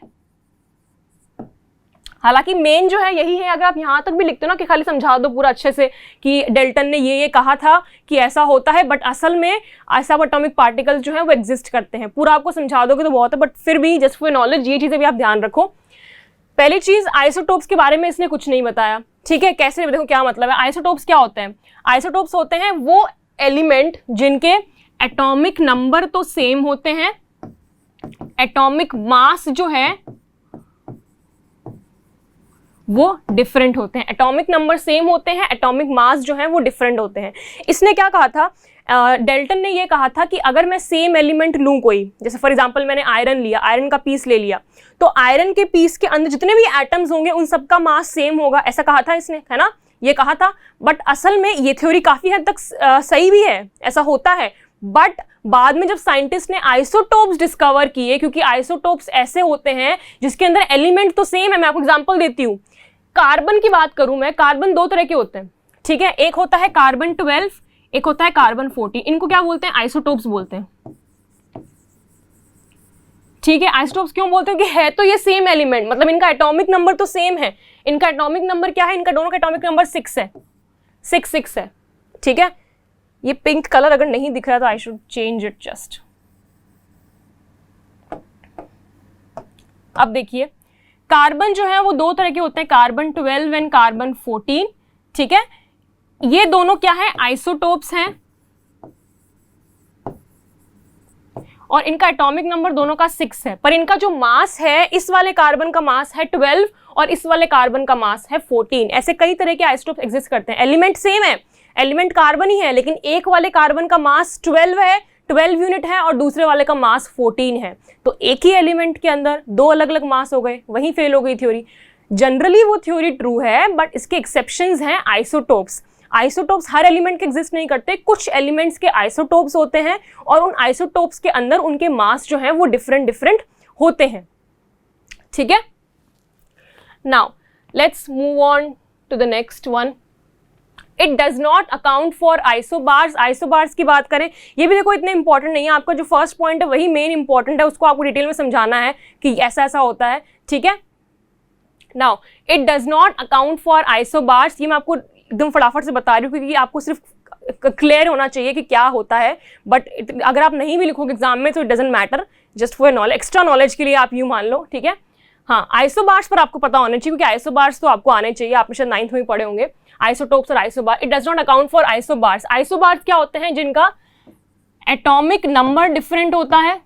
हालांकि मेन जो है यही है, अगर आप यहां तक भी लिखते हो ना कि खाली समझा दो पूरा अच्छे से कि डेल्टन ने ये कहा था कि ऐसा होता है, बट असल में ऐसा एटॉमिक पार्टिकल्स जो है वो एग्जिस्ट करते हैं, पूरा आपको समझा दोगे तो बहुत है, बट फिर भी जस्ट फॉर नॉलेज ये चीजें भी आप ध्यान रखो। पहली चीज, आइसोटोप्स के बारे में इसने कुछ नहीं बताया। ठीक है, कैसे, देखो क्या मतलब है। आइसोटोप्स क्या होते हैं? आइसोटोप्स होते हैं वो एलिमेंट जिनके एटॉमिक नंबर तो सेम होते हैं, एटॉमिक मास जो है वो डिफरेंट होते हैं। एटॉमिक नंबर सेम होते हैं, एटॉमिक मास जो है वो डिफरेंट होते हैं। इसने क्या कहा था? डेल्टन ने ये कहा था कि अगर मैं सेम एलिमेंट लूं कोई, जैसे फॉर एग्जांपल मैंने आयरन लिया, आयरन का पीस ले लिया, तो आयरन के पीस के अंदर जितने भी एटम्स होंगे उन सबका मास सेम होगा, ऐसा कहा था इसने, है ना, ये कहा था। बट असल में ये थ्योरी काफी हद तक सही भी है, ऐसा होता है। बट बाद में जब साइंटिस्ट ने आइसोटोप्स डिस्कवर किए, क्योंकि आइसोटोप्स ऐसे होते हैं जिसके अंदर एलिमेंट तो सेम है। मैं आपको एग्जांपल देती हूँ, कार्बन की बात करूं मैं, कार्बन दो तरह के होते हैं। ठीक है, एक होता है कार्बन 12, एक होता है कार्बन 14। इनको क्या बोलते हैं? आइसोटोप्स बोलते हैं। ठीक है, आइसोटोप्स क्यों बोलते हैं? कि है तो ये सेम एलिमेंट, मतलब इनका एटॉमिक नंबर तो सेम है। इनका एटॉमिक नंबर क्या है? इनका दोनों का एटॉमिक नंबर 6 है, 6 है। ठीक है, ये पिंक कलर अगर नहीं दिख रहा तो I should change it just. अब देखिए, कार्बन जो है वो दो तरह के होते हैं, कार्बन 12 एंड कार्बन 14। ठीक है, ये दोनों क्या है? आइसोटोप्स हैं, और इनका एटॉमिक नंबर दोनों का 6 है, पर इनका जो मास है, इस वाले कार्बन का मास है 12 और इस वाले कार्बन का मास है 14। ऐसे कई तरह के आइसोटोप्स एग्जिस्ट करते हैं। एलिमेंट सेम है, एलिमेंट कार्बन ही है, लेकिन एक वाले कार्बन का मास 12 है, 12 यूनिट है, और दूसरे वाले का मास 14 है। तो एक ही एलिमेंट के अंदर दो अलग अलग मास हो गए, वहीं फेल हो गई थ्योरी। जनरली वो थ्योरी ट्रू है, बट इसके एक्सेप्शंस हैं आइसोटोप्स। आइसोटोप्स हर एलिमेंट के एग्जिस्ट नहीं करते, कुछ एलिमेंट्स के आइसोटोप्स होते हैं, और उन आइसोटोप्स के अंदर उनके मास जो है वो डिफरेंट डिफरेंट होते हैं। ठीक है, now let's move on to the next one. It does not account for isobars. Isobars की बात करें, ये भी देखो इतने इंपॉर्टेंट नहीं है, आपका जो फर्स्ट पॉइंट है वही मेन इंपॉर्टेंट है, उसको आपको डिटेल में समझाना है कि ऐसा ऐसा होता है। ठीक है, now it does not account for isobars. ये मैं आपको एकदम फटाफट से बता रही हूँ क्योंकि आपको सिर्फ क्लियर होना चाहिए कि क्या होता है, बट अगर आप नहीं भी लिखोगे एग्जाम में तो it doesn't matter, just for knowledge, extra knowledge के लिए आप यूँ मान लो। ठीक है, हाँ, आइसोबार्स पर आपको पता होना चाहिए, क्योंकि आइसोबार्स तो आपको आने चाहिए, आपने शायद 9th में ही पढ़े होंगे आइसोटोप्स और isobar. It does not account for isobars. Isobars क्या होते हैं? जिनका एटॉमिक नंबर डिफरेंट होता है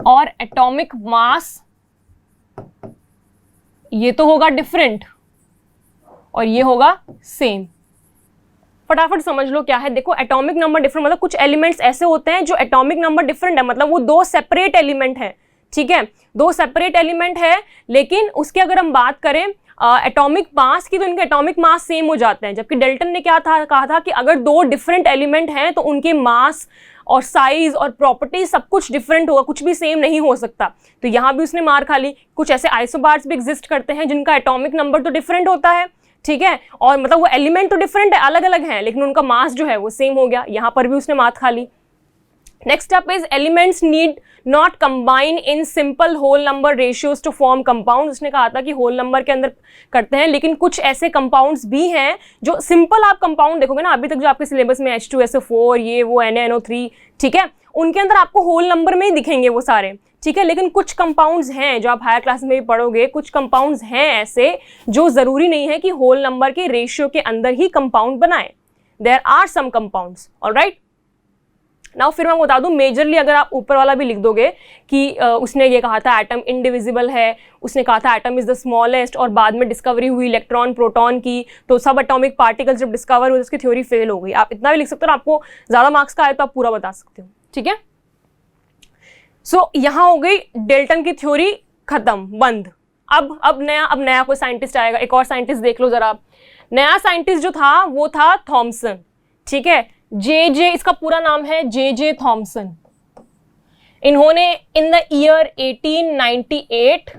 और एटॉमिक मास ये तो होगा डिफरेंट और ये होगा सेम। फटाफट समझ लो क्या है। देखो, एटॉमिक नंबर डिफरेंट मतलब कुछ एलिमेंट्स ऐसे होते हैं जो एटॉमिक नंबर डिफरेंट है, मतलब वो दो सेपरेट एलिमेंट है, ठीक है, दो सेपरेट एलिमेंट है, लेकिन उसके अगर हम बात करें एटॉमिक मास की तो इनके एटॉमिक मास सेम हो जाते हैं। जबकि डेल्टन ने क्या था कहा था कि अगर दो डिफरेंट एलिमेंट हैं तो उनके मास और साइज और प्रॉपर्टी सब कुछ डिफरेंट होगा, कुछ भी सेम नहीं हो सकता। तो यहाँ भी उसने मार खा ली। कुछ ऐसे आइसोबार्स भी एग्जिस्ट करते हैं जिनका एटॉमिक नंबर तो डिफरेंट होता है, ठीक है, और मतलब वो एलिमेंट तो डिफरेंट है, अलग अलग हैं, लेकिन उनका मास जो है वो सेम हो गया। यहाँ पर भी उसने मात खा ली। Next up is elements need not combine in simple whole number ratios to form compound. उसने कहा था कि होल नंबर के अंदर करते हैं, लेकिन कुछ ऐसे कंपाउंड्स भी हैं जो सिंपल, आप कंपाउंड देखोगे ना अभी तक जो आपके सिलेबस में H2SO4 ये वो NaNO3, ठीक है, उनके अंदर आपको होल नंबर में ही दिखेंगे वो सारे, ठीक है, लेकिन कुछ कंपाउंड्स हैं जो आप हायर क्लास में भी पढ़ोगे, कुछ कंपाउंड्स हैं ऐसे जो जरूरी नहीं है कि होल नंबर के रेशियो के अंदर ही कंपाउंड बनाए। There are some compounds, alright. Now फिर मैं बता दूं, मेजरली अगर आप ऊपर वाला भी लिख दोगे कि उसने ये कहा था एटम इनडिविजिबल है, उसने कहा था एटम इज द स्मॉलेस्ट, और बाद में डिस्कवरी हुई इलेक्ट्रॉन प्रोटॉन की, तो सब एटॉमिक पार्टिकल्स जब डिस्कवर हुए उसकी थ्योरी फेल हो गई। आप इतना भी लिख सकते हो, आपको ज्यादा मार्क्स का आए तो आप पूरा बता सकते हो, ठीक है। सो यहाँ हो गई डेल्टन की थ्योरी खत्म, बंद। अब नया कोई साइंटिस्ट आएगा। एक और साइंटिस्ट देख लो जरा आप। नया साइंटिस्ट जो था वो था थॉमसन, ठीक है, जे इसका पूरा नाम है जे थॉमसन। इन्होंने इन द ईयर 1898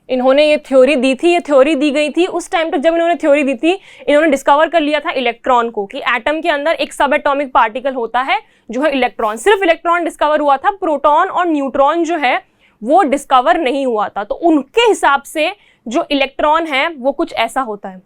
इन्होंने ये थ्योरी दी थी। ये थ्योरी दी गई थी उस टाइम तक जब इन्होंने थ्योरी दी थी, इन्होंने डिस्कवर कर लिया था इलेक्ट्रॉन को, कि एटम के अंदर एक सब एटॉमिक पार्टिकल होता है जो है इलेक्ट्रॉन। सिर्फ इलेक्ट्रॉन डिस्कवर हुआ था, प्रोटॉन और न्यूट्रॉन जो है वो डिस्कवर नहीं हुआ था। तो उनके हिसाब से जो इलेक्ट्रॉन है वो कुछ ऐसा होता है,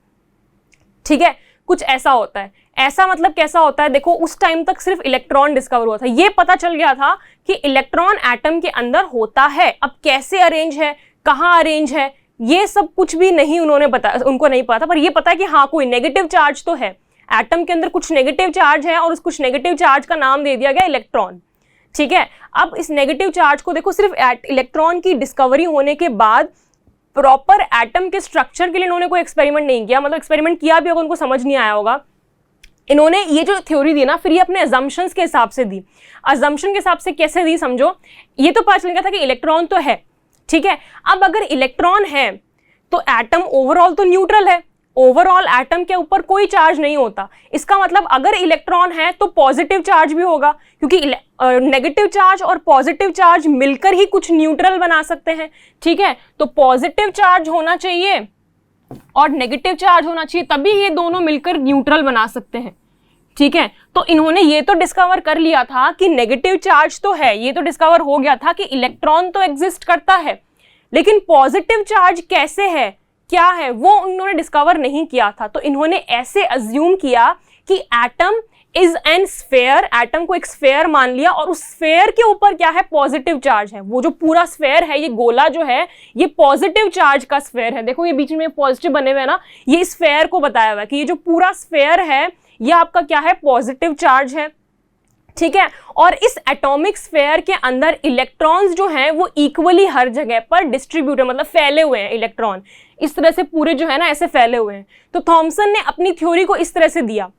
ठीक है, कुछ ऐसा होता है। ऐसा मतलब कैसा होता है? देखो, उस टाइम तक सिर्फ इलेक्ट्रॉन डिस्कवर हुआ था, ये पता चल गया था कि इलेक्ट्रॉन एटम के अंदर होता है। अब कैसे अरेंज है, कहाँ अरेंज है, ये सब कुछ भी नहीं उन्होंने बताया, उनको नहीं पता, पर ये पता है कि हाँ कोई नेगेटिव चार्ज तो है, एटम के अंदर कुछ नेगेटिव चार्ज है, और उस कुछ नेगेटिव चार्ज का नाम दे दिया गया इलेक्ट्रॉन, ठीक है। अब इस नेगेटिव चार्ज को देखो, सिर्फ इलेक्ट्रॉन की डिस्कवरी होने के बाद प्रॉपर एटम के स्ट्रक्चर के लिए इन्होंने कोई एक्सपेरिमेंट नहीं किया, मतलब एक्सपेरिमेंट किया भी होगा उनको समझ नहीं आया होगा। इन्होंने ये जो थ्योरी दी ना, फिर ये अपने अजम्पशंस के हिसाब से दी। अजम्पशन के हिसाब से कैसे दी समझो, ये तो पता चल गया था कि इलेक्ट्रॉन तो है, ठीक है। अब अगर इलेक्ट्रॉन है तो एटम ओवरऑल तो न्यूट्रल है, ओवरऑल एटम के ऊपर कोई चार्ज नहीं होता। इसका मतलब अगर इलेक्ट्रॉन है तो पॉजिटिव चार्ज भी होगा, क्योंकि नेगेटिव चार्ज और पॉजिटिव चार्ज मिलकर ही कुछ न्यूट्रल बना सकते हैं, ठीक है। तो पॉजिटिव चार्ज होना चाहिए और नेगेटिव चार्ज होना चाहिए, तभी ये दोनों मिलकर न्यूट्रल बना सकते हैं, ठीक है। तो इन्होंने ये तो डिस्कवर कर लिया था कि नेगेटिव चार्ज तो है, ये तो डिस्कवर हो गया था कि इलेक्ट्रॉन तो एग्जिस्ट करता है, लेकिन पॉजिटिव चार्ज कैसे है, क्या है, वो उन्होंने डिस्कवर नहीं किया था। तो इन्होंने ऐसे अज्यूम किया कि atom is an sphere, atom को एक स्फेयर मान लिया, और उस स्फेयर के ऊपर क्या है, पॉजिटिव चार्ज है। वो जो पूरा स्फेयर है, ये गोला जो है, ये पॉजिटिव चार्ज का स्फेयर है। देखो ये बीच में पॉजिटिव बने हुए हैं ना, ये स्फेयर को बताया हुआ है कि ये जो पूरा स्फेयर है ये आपका क्या है, पॉजिटिव चार्ज है, ठीक है। और इस एटॉमिक स्फेयर के अंदर इलेक्ट्रॉन्स जो हैं वो इक्वली हर जगह पर डिस्ट्रीब्यूटेड, मतलब फैले हुए हैं इलेक्ट्रॉन, इस तरह से पूरे जो है ना ऐसे फैले हुए हैं। तो थॉमसन ने अपनी थ्योरी को इस तरह से दिया।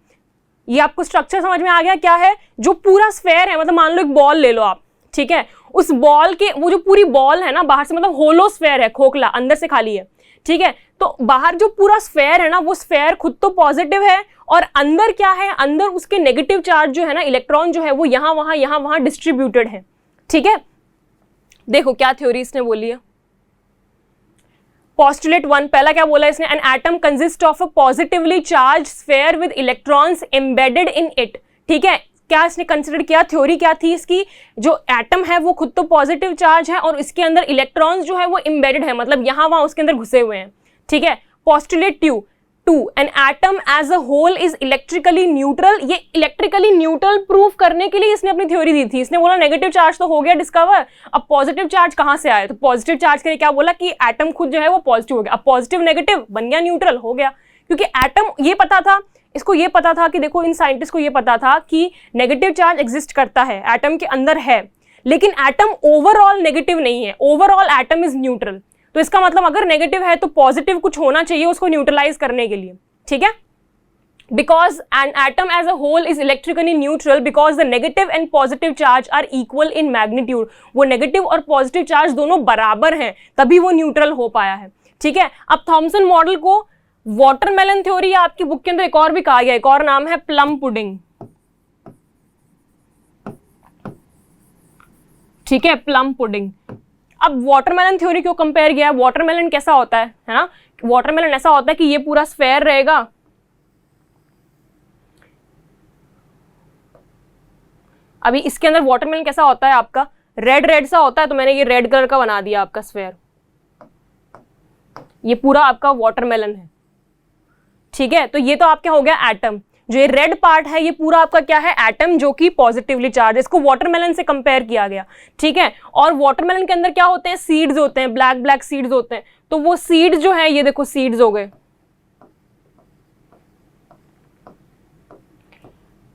ये आपको स्ट्रक्चर समझ में आ गया क्या है? जो पूरा स्फेयर है, मतलब मान लो एक बॉल ले लो आप, ठीक है, उस बॉल के वो जो पूरी बॉल है ना, बाहर से मतलब होलो स्फेयर है, खोखला, अंदर से खाली है, ठीक है। तो बाहर जो पूरा स्फेयर है ना, वो स्फेयर खुद तो पॉजिटिव है, और अंदर क्या है, अंदर उसके नेगेटिव चार्ज जो है ना, इलेक्ट्रॉन जो है वो यहाँ वहां डिस्ट्रीब्यूटेड है, ठीक है। देखो क्या थ्योरी इसने बोली है। पोस्टुलेट 1, पहला क्या बोला इसने, an atom consist of a positively charge sphere with electrons embedded in it, ठीक है। क्या इसने कंसिडर किया, थ्योरी क्या थी इसकी, जो एटम है वो खुद तो पॉजिटिव चार्ज है और इसके अंदर इलेक्ट्रॉन्स जो है वो एम्बेडेड है, मतलब यहाँ वहां उसके अंदर घुसे हुए हैं, ठीक है। Postulate 2, 2 an atom as a whole is electrically neutral. ये इलेक्ट्रिकली न्यूट्रल प्रूफ करने के लिए इसने अपनी थ्योरी दी थी। इसने बोला नेगेटिव चार्ज तो हो गया डिस्कवर, अब पॉजिटिव चार्ज कहां से आया, तो पॉजिटिव चार्ज के लिए क्या बोला कि एटम खुद जो है वो पॉजिटिव हो गया। अब पॉजिटिव नेगेटिव बन गया न्यूट्रल हो गया, क्योंकि एटम ये पता था, इसको ये पता था कि देखो इन साइंटिस्ट को ये पता था कि नेगेटिव चार्ज एग्जिस्ट करता है, एटम के अंदर है, लेकिन एटम ओवरऑल नेगेटिव नहीं है, ओवरऑल एटम इज न्यूट्रल। तो इसका मतलब अगर नेगेटिव है तो पॉजिटिव कुछ होना चाहिए उसको न्यूट्रलाइज करने के लिए, ठीक है। Because an atom as a whole is electrically neutral because the negative and positive charge are equal in magnitude. वो नेगेटिव और पॉजिटिव चार्ज दोनों बराबर हैं, तभी वो न्यूट्रल हो पाया है, ठीक है। अब थॉमसन मॉडल को वाटरमेलन थ्योरी आपकी बुक के अंदर एक और भी कहा गया, एक और नाम है प्लम पुडिंग, ठीक है, प्लम पुडिंग। अब वाटरमेलन थ्योरी क्यों कंपेयर किया है, वाटरमेलन कैसा होता है ना, वाटरमेलन ऐसा होता है कि ये पूरा स्फेयर रहेगा, अभी इसके अंदर वाटरमेलन कैसा होता है आपका रेड रेड सा होता है, तो मैंने ये रेड कलर का बना दिया आपका स्फेयर, ये पूरा आपका वाटरमेलन है, ठीक है। तो ये तो आपका हो गया एटम, जो ये रेड पार्ट है ये पूरा आपका क्या है एटम, जो कि पॉजिटिवली चार्ज, इसको वाटरमेलन से कंपेयर किया गया, ठीक है। और वाटरमेलन के अंदर क्या होते हैं, सीड्स होते हैं, ब्लैक ब्लैक सीड्स होते हैं, तो वो सीड्स जो है ये देखो सीड्स हो गए,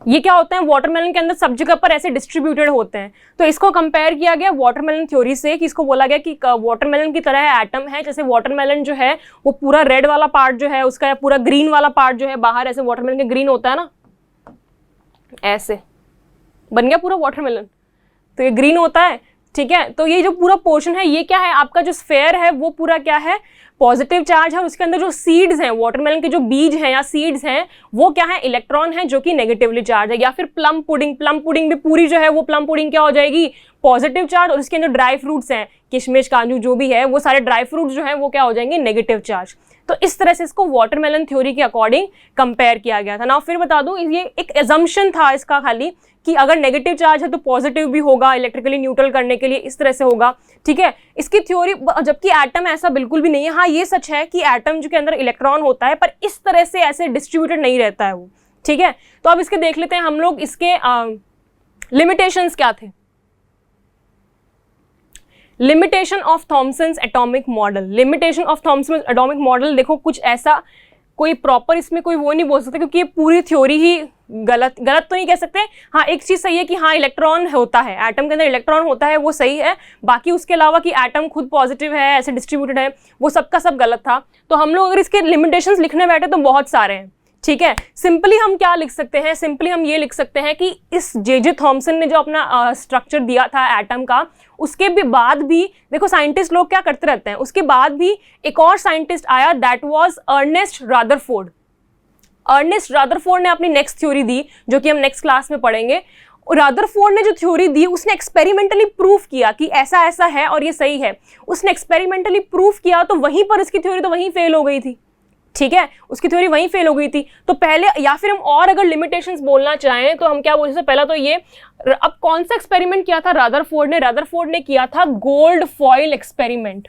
ये क्या होते हैं वाटरमेलन के अंदर सब जगह पर ऐसे डिस्ट्रीब्यूटेड होते हैं। तो इसको कंपेयर किया गया वाटरमेलन थ्योरी से, कि इसको बोला गया कि वाटरमेलन की तरह एटम है, जैसे वाटरमेलन जो है वो पूरा रेड वाला पार्ट जो है उसका, पूरा ग्रीन वाला पार्ट जो है बाहर ऐसे वाटरमेलन के ग्रीन होता है ना, ऐसे बन गया पूरा वाटरमेलन, तो ये ग्रीन होता है, ठीक है। तो ये जो पूरा पोर्शन है ये क्या है आपका, जो स्फेयर है वो पूरा क्या है पॉजिटिव चार्ज है, उसके अंदर जो सीड्स हैं वाटरमेलन के जो बीज हैं या सीड्स हैं वो क्या है इलेक्ट्रॉन है जो कि नेगेटिवली चार्ज है। या फिर प्लम पुडिंग, प्लम पुडिंग भी पूरी जो है वो प्लम पुडिंग क्या हो जाएगी पॉजिटिव चार्ज, और उसके अंदर ड्राई फ्रूट्स हैं किशमिश काजू जो भी है वो सारे ड्राई फ्रूट्स जो है वो क्या हो जाएंगे नेगेटिव चार्ज। तो इस तरह से इसको वाटरमेलन थ्योरी के अकॉर्डिंग कंपेयर किया गया था ना। फिर बता दूं ये एक एजम्पशन था इसका खाली कि अगर नेगेटिव चार्ज है तो पॉजिटिव भी होगा इलेक्ट्रिकली न्यूट्रल करने के लिए, इस तरह से होगा, ठीक है। इसकी थ्योरी, जबकि एटम ऐसा बिल्कुल भी नहीं है। हाँ ये सच है कि एटम जो के अंदर इलेक्ट्रॉन होता है पर इस तरह से ऐसे डिस्ट्रीब्यूटेड नहीं रहता है वो, ठीक है। तो अब इसके देख लेते हैं हम लोग इसके लिमिटेशंस क्या थे। Limitation of Thomson's atomic model, limitation of Thomson atomic model देखो कुछ ऐसा कोई प्रॉपर इसमें कोई वो नहीं बोल सकते क्योंकि ये पूरी थ्योरी ही गलत तो नहीं कह सकते। हाँ एक चीज सही है कि हाँ इलेक्ट्रॉन होता है, एटम के अंदर इलेक्ट्रॉन होता है वो सही है, बाकी उसके अलावा कि एटम खुद पॉजिटिव है ऐसे डिस्ट्रीब्यूटेड है वो सबका सब गलत था। तो हम लोग अगर इसके लिमिटेशंस लिखने बैठे तो बहुत सारे हैं, ठीक है। सिंपली हम क्या लिख सकते हैं, सिंपली हम ये लिख सकते हैं कि इस जे थॉमसन ने जो अपना स्ट्रक्चर दिया था एटम का, उसके भी बाद भी देखो साइंटिस्ट लोग क्या करते रहते हैं, उसके बाद भी एक और साइंटिस्ट आया that was Ernest Rutherford. Ernest Rutherford ने अपनी नेक्स्ट थ्योरी दी जो कि हम नेक्स्ट क्लास में पढ़ेंगे। रदरफोर्ड ने जो थ्योरी दी उसने एक्सपेरिमेंटली प्रूफ किया कि ऐसा ऐसा है और ये सही है। उसने एक्सपेरिमेंटली प्रूफ किया तो वहीं पर उसकी थ्योरी तो वहीं फेल हो गई थी, ठीक है, उसकी थ्योरी वहीं फेल हो गई थी। तो पहले या फिर हम और अगर लिमिटेशंस बोलना चाहें तो हम क्या बोल सकते हैं, पहला तो ये, अब कौन सा एक्सपेरिमेंट किया था रदरफोर्ड ने, रदरफोर्ड ने किया था gold foil experiment,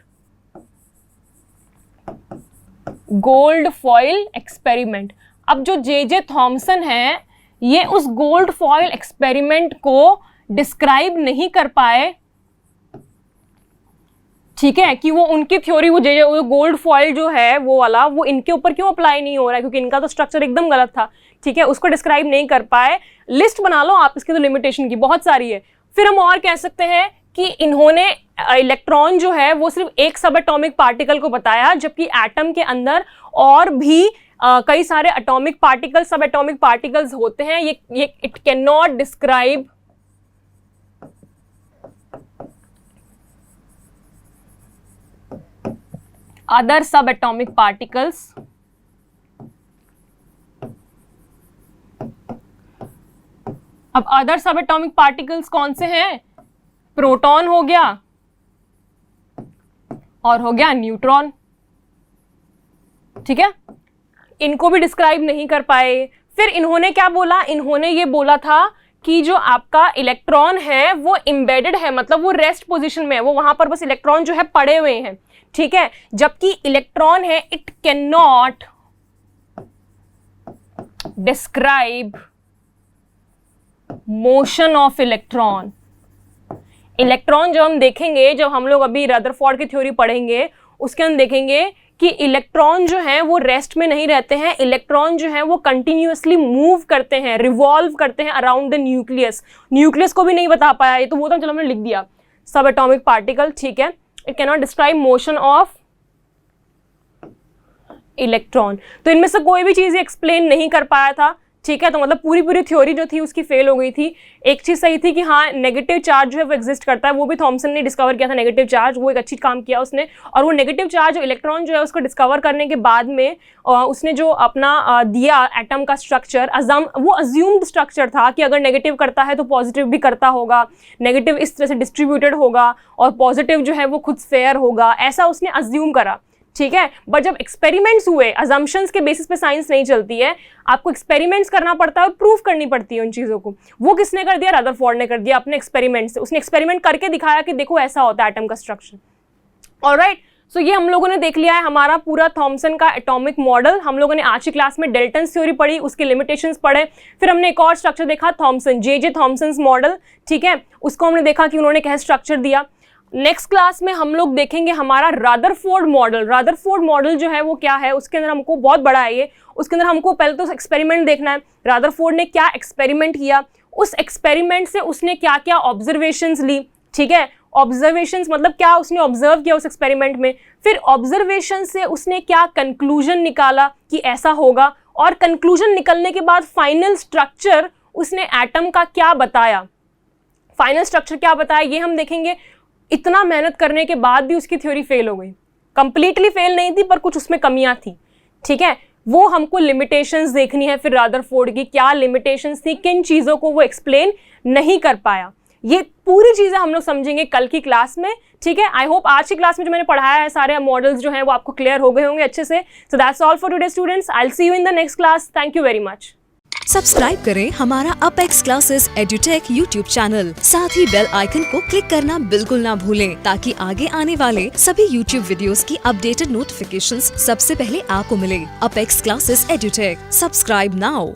gold foil experiment. अब जो जे थॉमसन है ये उस गोल्ड फॉइल एक्सपेरिमेंट को डिस्क्राइब नहीं कर पाए, ठीक है, कि वो उनकी थ्योरी वो गोल्ड फॉइल जो है वो वाला वो इनके ऊपर क्यों अप्लाई नहीं हो रहा है, क्योंकि इनका तो स्ट्रक्चर एकदम गलत था, ठीक है, उसको डिस्क्राइब नहीं कर पाए। लिस्ट बना लो आप इसके तो लिमिटेशन की बहुत सारी है। फिर हम और कह सकते हैं कि इन्होंने इलेक्ट्रॉन जो है वो सिर्फ एक सब एटॉमिक पार्टिकल को बताया, जबकि एटम के अंदर और भी कई सारे एटॉमिक पार्टिकल सब एटॉमिक पार्टिकल्स होते हैं। ये it can not describe other subatomic particles। अब अदर सबएटॉमिक पार्टिकल्स कौन से हैं, प्रोटॉन हो गया और हो गया न्यूट्रॉन, ठीक है, इनको भी डिस्क्राइब नहीं कर पाए। फिर इन्होंने क्या बोला, इन्होंने ये बोला था कि जो आपका इलेक्ट्रॉन है वो एम्बेडेड है, मतलब वो रेस्ट पोजीशन में है, वो वहां पर बस इलेक्ट्रॉन जो है पड़े हुए हैं, ठीक है, जबकि इलेक्ट्रॉन है it can not describe motion of electron. Electron जो हम देखेंगे, जब हम लोग अभी रदरफोर्ड की थ्योरी पढ़ेंगे उसके हम देखेंगे कि इलेक्ट्रॉन जो है वो रेस्ट में नहीं रहते हैं, इलेक्ट्रॉन जो है वो कंटिन्यूअसली मूव करते हैं, रिवॉल्व करते हैं अराउंड द न्यूक्लियस। न्यूक्लियस को भी नहीं बता पाया, ये तो वो तो चलो हमने लिख दिया, सब एटॉमिक पार्टिकल, ठीक है। It can not describe motion of electron. तो इनमें से कोई भी चीज एक्सप्लेन नहीं कर पाया था, ठीक है। तो मतलब पूरी थ्योरी जो थी उसकी फेल हो गई थी। एक चीज सही थी कि हाँ नेगेटिव चार्ज जो है वो एग्जिस्ट करता है, वो भी थॉमसन ने डिस्कवर किया था नेगेटिव चार्ज, वो एक अच्छी काम किया उसने। और वो नेगेटिव चार्ज इलेक्ट्रॉन जो है उसको डिस्कवर करने के बाद में उसने जो अपना दिया एटम का स्ट्रक्चर, वो अज्यूम्ड स्ट्रक्चर था कि अगर नेगेटिव करता है तो पॉजिटिव भी करता होगा, नेगेटिव इस तरह से डिस्ट्रीब्यूटेड होगा और पॉजिटिव जो है वो खुद फेयर होगा, ऐसा उसने अज्यूम करा, ठीक है। बट जब एक्सपेरिमेंट्स हुए, अजम्पशंस के बेसिस पे साइंस नहीं चलती है, आपको एक्सपेरिमेंट्स करना पड़ता है और प्रूफ करनी पड़ती है उन चीज़ों को। वो किसने कर दिया? रदरफोर्ड ने कर दिया अपने एक्सपेरिमेंट से। उसने एक्सपेरिमेंट करके दिखाया कि देखो ऐसा होता है एटम का स्ट्रक्चर। ऑलराइट, सो ये हम लोगों ने देख लिया है हमारा पूरा थॉमसन का एटॉमिक मॉडल। हम लोगों ने आज की क्लास में डेल्टन थ्योरी पढ़ी, उसके लिमिटेशंस पढ़े, फिर हमने एक और स्ट्रक्चर देखा थॉमसन, जे थॉमसन्स मॉडल, ठीक है। उसको हमने देखा कि उन्होंने कैसे स्ट्रक्चर दिया। नेक्स्ट क्लास में हम लोग देखेंगे हमारा रदरफोर्ड मॉडल। रदरफोर्ड मॉडल जो है वो क्या है, उसके अंदर हमको बहुत बड़ा है ये, उसके अंदर हमको पहले तो एक्सपेरिमेंट देखना है, रदरफोर्ड ने क्या एक्सपेरिमेंट किया, उस एक्सपेरिमेंट से उसने क्या क्या ऑब्जर्वेशंस ली, ठीक है। ऑब्जर्वेशंस मतलब क्या उसने ऑब्जर्व किया उस एक्सपेरिमेंट में, फिर ऑब्जर्वेशन से उसने क्या कंक्लूजन निकाला कि ऐसा होगा, और कंक्लूजन निकलने के बाद फाइनल स्ट्रक्चर उसने एटम का क्या बताया, फाइनल स्ट्रक्चर क्या बताया ये हम देखेंगे। इतना मेहनत करने के बाद भी उसकी थ्योरी फेल हो गई, कंप्लीटली फेल नहीं थी पर कुछ उसमें कमियां थी, ठीक है। वो हमको लिमिटेशंस देखनी है फिर रदरफोर्ड की, क्या लिमिटेशंस थी, किन चीज़ों को वो एक्सप्लेन नहीं कर पाया। ये पूरी चीज़ें हम लोग समझेंगे कल की क्लास में, ठीक है। आई होप आज की क्लास में जो मैंने पढ़ाया है सारे मॉडल्स जो हैं वो आपको क्लियर हो गए होंगे अच्छे से। So that's all for today students, I will see you in the next class. Thank you very much. Subscribe करें हमारा apex classes edutech YouTube channel, साथ ही बेल आइकन को क्लिक करना बिल्कुल ना भूलें ताकि आगे आने वाले सभी यूट्यूब वीडियोस की अपडेटेड नोटिफिकेशंस सबसे पहले आपको मिले। Apex classes edutech, subscribe now.